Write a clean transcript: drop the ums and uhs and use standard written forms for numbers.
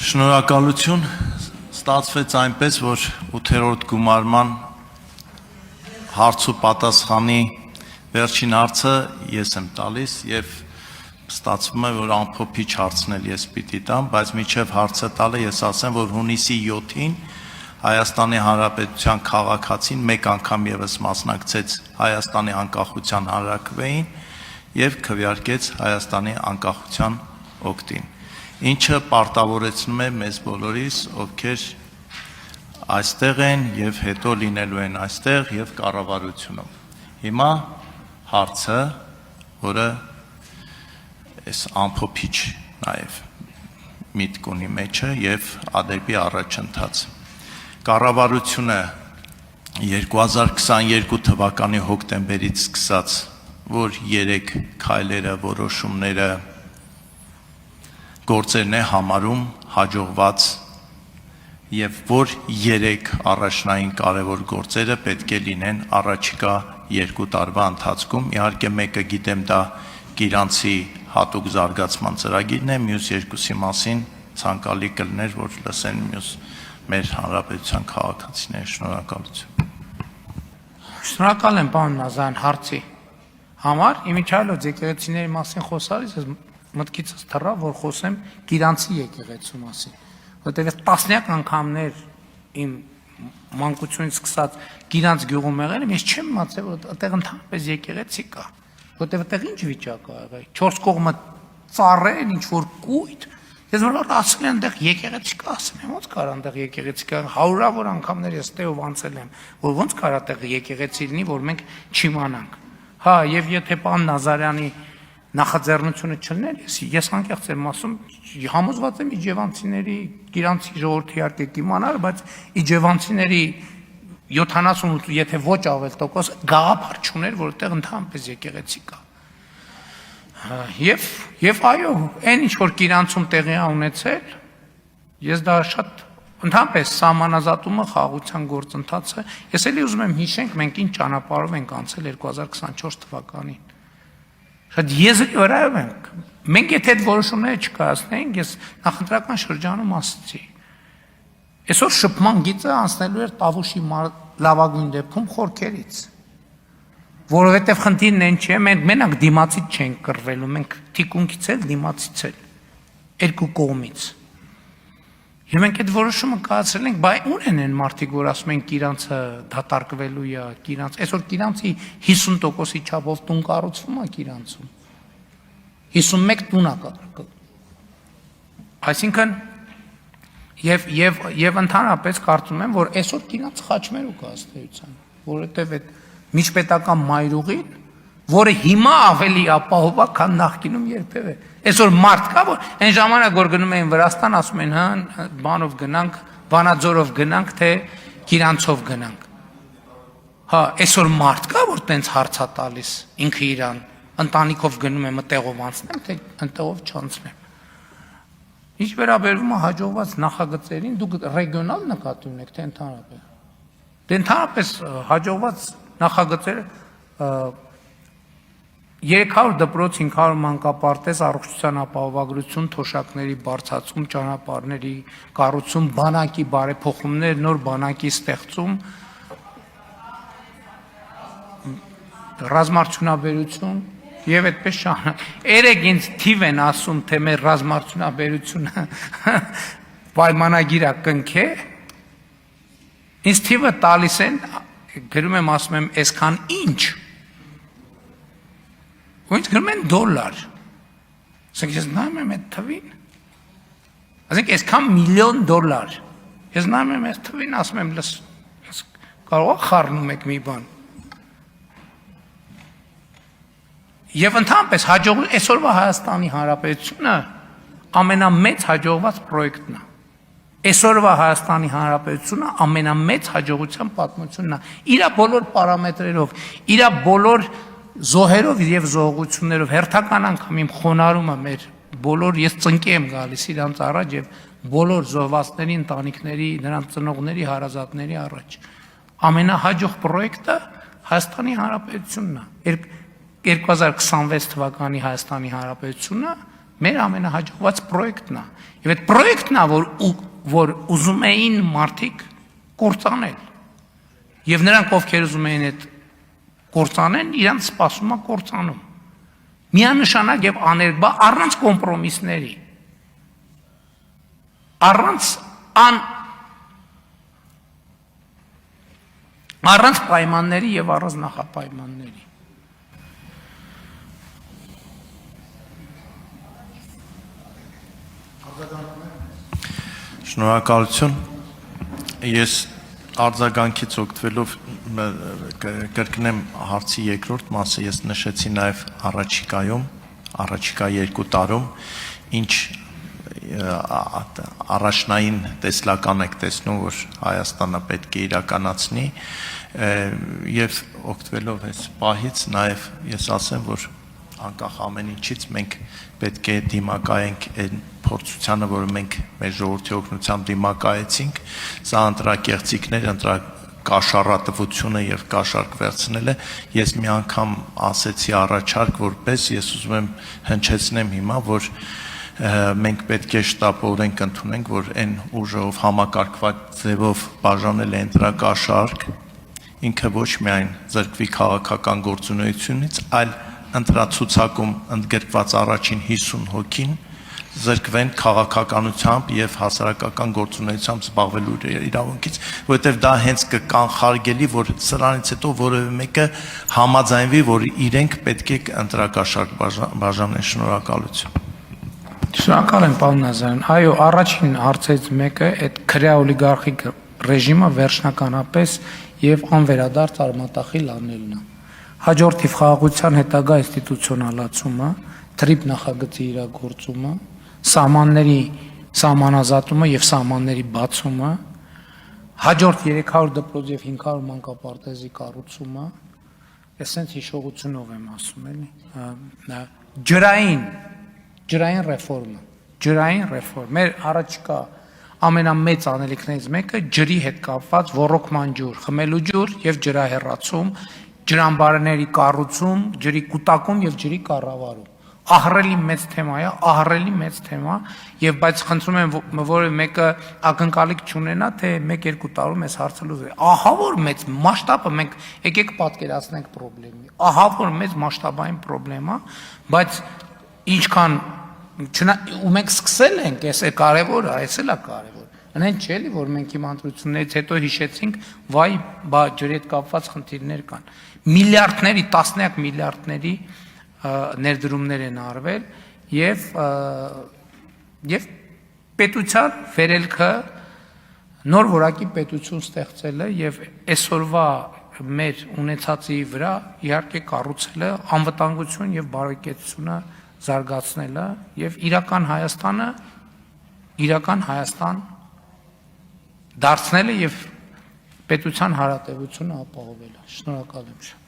Շնորհակալություն, ստացվեց այնպես, որ 8-րդ գումարման հարց ու պատասխանի վերջին հարցը ես եմ տալիս եւ ստացվում է, որ ամփոփիչ հարցնել ես պիտի տամ, բայց միջև հարցը տալը ես ասեմ, որ հունիսի 7-ին Հայաստանի Հանրապետության քաղաքացին մեկ անգամ եւս մասնակցեց Հայաստանի անկախության հանրաքվեին եւ քվեարկեց Հայաստանի անկախության օգտին, ինչը պարտավորեցնում է մեզ բոլորիս, ովքեր այստեղ են եւ հետո լինելու են այստեղ եւ կառավարությունում։ Հիմա հարցը, որը այս ամփոփիչ նաեւ միտք ունի մեջը եւ ադեպի առաջընթաց։ Կառավարությունը 2022 թվականի հոկտեմբերից սկսած, որ 3 քայլերը, որոշումները գործերն է համարում հաջողված եւ որ 3 առաջնային կարևոր գործերը պետք է լինեն առաջիկա 2 տարվա ընթացքում, իհարկե մեկը գիտեմ դա Գիրանցի հատուկ զարգացման ծրագիրն է, մյուս երկուսի մասին ցանկալի կլներ, որ լսեն մյուս մեր հանրապետության քաղաքացիները։ Շնորհակալություն։ Շնորհակալ եմ պարոն Նազարյան հարցի համար։ Իմիջիայլոց եկեղեցիների մասին խոսալիս ես մտքիցս թռա, որ խոսեմ Գիրանցի եկեղեցու մասին, որտեղ տասնյակ անգամներ իմ մանկությունից սկսած Գիրանց գյուղում եղել եմ, ես չեմ իմացել, որ այդտեղ ընդհանրապես եկեղեցի կա, որտեղ այդտեղ ինչ վիճակ ա եղել, 4 կողմը ծառեր, ինչ որ կույտ։ Ես որ ասել եմ այնտեղ եկեղեցի կա, ասում եմ, ո՞նց կարա այնտեղ եկեղեցի կա, հարյուրավոր անգամներ ես տեով անցել եմ, որ ո՞նց կարա այդտեղ եկեղեցի լինի, որ մենք չիմանանք։ Հա, եւ եթե պարոն Նազարյանի նախաձեռնությունը չլներ, ես անկեղծ եմ ասում, համոզված եմ իջևանցիների, Գիրանցի ժողովրդի իհարկե կիմանար, բայց իջևանցիների 70, եթե ոչ ավել տոկոս գաղափար չուներ, որ այդտեղ ընդհանրապես եկեղեցի կա։ Եվ այո, այն ինչ որ Գիրանցում տեղի է ունեցել, ես դա շատ ընդհանրապես սահմանազատումը խաղաղության գործընթացը, ես էլի ուզում եմ հիշենք, մենք ինչ ճանապարհով ենք անցել 2024 թվականին։ Շատ եզրի վրայով ենք։ Մենք եթե այդ որոշումները չկայացնեինք, ես նախընտրական շրջանում ասացի։ Այսօր շփման գիծը անցնելու էր Տավուշի լավագույն դեպքում խորքերից։ Որովհետև խնդիրն այն չէ, մենք մենակ դիմացից չենք կռվելու, մենք թիկունքից էլ դիմացից էլ, երկու կողմից։ Եվ մենք այդ որոշումը կայացրել ենք, բայ ո՞ւր են մարդիկ, որ ասում են Գիրանցը դատարկվելու է, Գիրանց, այսօր Գիրանցի 50%-ի չափով տուն կառուցվում է Գիրանցում։ 51 տուն է կառուցվում։ Այսինքն եւ ընդհանրապես կարծում եմ, որ այսօր Գիրանց խաչմերուկ է ըստ էության, որովհետեւ այդ միջպետական մայրուղին, որը հիմա ավելի ապահով է, քան նախկինում երբևէ։ Այսօր մարդ կա, որ այն ժամանակ որ գնում էին Վրաստան, ասում են, հա, բանով գնանք, Վանաձորով գնանք, թե Գիրանցով գնանք։ Հա, այսօր մարդ կա, որ տենց հարց է տալիս ինքը իրան, ընտանիքով գնում եմ, այդտեղով անցնեմ, թե այնտեղով չանցնեմ։ Ինչ վերաբերվում է հաջողված նախագծերին, դուք ռեգիոնալ նկատի ունեք, թե ընդհանրապես։ Դե ընդհանրապես հաջողված նախագծերը 300 դպրոց, 500 մանկապարտեզ, առողջության ապահովագրություն, թոշակների բարձրացում, ճանապարհների կառուցում, բանակի բարեփոխումներ, նոր բանակի ստեղծում, ռազմարդյունաբերություն եւ այդպես շարունակ։ Երեք ինձ թիվ են ասում, թե մեր ռազմարդյունաբերությունը պայմանագիր է կնքե։ Ինձ թիվը տալիս են, գրում եմ, ասում եմ, այսքան ինչ։ Ու ինձ գրում են $։ Ասենք ես նայում եմ այդ թվին։ Ասենք այսքան միլիոն $։ Ես նայում եմ այդ թվին, ասում եմ, լս կարող է խառնում եք մի բան։ Եվ ընդհանրապես հաջողություն այսօրվա Հայաստանի Հանրապետությունը ամենամեծ հաջողված պրոյեկտն է։ Այսօրվա Հայաստանի Հանրապետությունը ամենամեծ հաջողության պատմությունն է։ Իրա բոլոր պարամետրերով, իրա բոլոր զոհերով եւ զոհություններով հերթական անգամ իմ խոնարհումը մեր բոլոր ես ծնկի եմ գալիս իրանց առաջ եւ բոլոր զոհվածների ընտանիքների, նրանց ծնողների, հարազատների առաջ։ Ամենահաջող պրոյեկտը Հայաստանի Հանրապետությունն է։ 2026 թվականի Հայաստանի Հանրապետությունը Մեր ամենահաջողված պրոյեկտն է։ Եվ այդ պրոյեկտն է, որ ուզում էին մարդիկ կործանել։ Եվ նրանք, ովքեր ուզում էին այդ կործանեն, իրանց սպասում է կործանում։ Միանշանակ եւ աներկբա առանց կոմպրոմիսների։ Առանց պայմանների եւ առանց նախապայմանների։ Շնորհակալություն։ Ես արձագանքից օգտվելով կրկնեմ հարցի երկրորդ մասը, ես նշեցի նաև առաջիկա 2 տարում ինչ առաջնային տեսլական եք տեսնում, որ Հայաստանը պետք է իրականացնի եւ օգտվելով այս պահից նաև ես ասեմ, որ անկախ ամեն ինչից մենք պետք է դիմակայենք այն փորձությանը, որը մենք մեր ժողովրդի օգնությամբ դիմակայեցինք, սա ընտրակեղծիքներ, կաշառատվությունը եւ կաշառք վերցնելը, ես մի անգամ ասեցի առաջարկ, որպես ես ուզում եմ հնչեցնեմ հիմա, որ մենք պետք է շտապորեն ընդունենք, որ այն ուժով համակարգված ձևով բաժանել է ընտրակաշառք, ինքը ոչ միայն զրկվի քաղաքական գործունեությունից, այլ ընտրացուցակում ընդգրկված առաջին 50 հոգին զրկվեն քաղաքականությամբ եւ հասարակական գործունեությամբ զբաղվելու իրավունքից, որովհետեւ դա հենց կկանխարգելի, որ սրանից հետո որևէ մեկը համաձայնվի, որ իրենք պետք է ընտրակաշառք բաժանեն։ Շնորհակալություն։ Շնորհակալ եմ, պարոն Նազարյան։ Այո, առաջին հարցից մեկը այդ քրեա օլիգարխիկ ռեժիմը վերջնականապես եւ անվերադարձ արմատախիլ անելն է։ Հաջորդ թիվ խաղաղության հետագա ինստիտուցիոնալացումը, թրիփ նախագծի իրագործումը, սահմանների սահմանազատումը եւ սահմանների բացումը, հաջորդ 300 դպրոց եւ 500 մանկապարտեզի կառուցումը, այսպես հիշողությունով եմ ասում, էլի, ջրային ռեֆորմը, մեր առաջիկա ամենամեծ անելիքներից մեկը ջրի հետ կապված ոռոգման ջուր, խմելու ջուր եւ ջրահեռացում, ջրամբարների կառուցում, ջրի կուտակում եւ ջրի կառավարում։ Ահռելի մեծ թեմա է, ահռելի մեծ թեմա, եւ բայց խնդրում եմ որևէ մեկը ակնկալիք չունենա, թե 1-2 տարում այս հարցը լուծվի։ Ահա որ մեծ մասշտաբը մենք եկեք պատկերացնենք խնդրի։ Ահա որ մեծ մասշտաբային խնդրեմ է, բայց ինչքան ու մենք սկսել ենք, այս է կարևորը, այս էլ է կարևոր։ Այնեն չէ՞ էլի, որ մենք իմ ընտրություններից հետո հիշեցինք, վայ, բա ջրի հետ կապված խնդիրներ կան։ Միլիարդների, տասնյակ միլիարդների ներդրումներ են արվել եւ պետության վերելքը նոր որակի պետություն ստեղծելը եւ այսօրվա մեր ունեցածի վրա իհարկե կառուցելը անվտանգություն եւ բարեկեցությունը զարգացնելը եւ իրական Հայաստան դարձնելը եւ պետության հարատեվությունը ապահովելը։ Շնորհակալ եմ։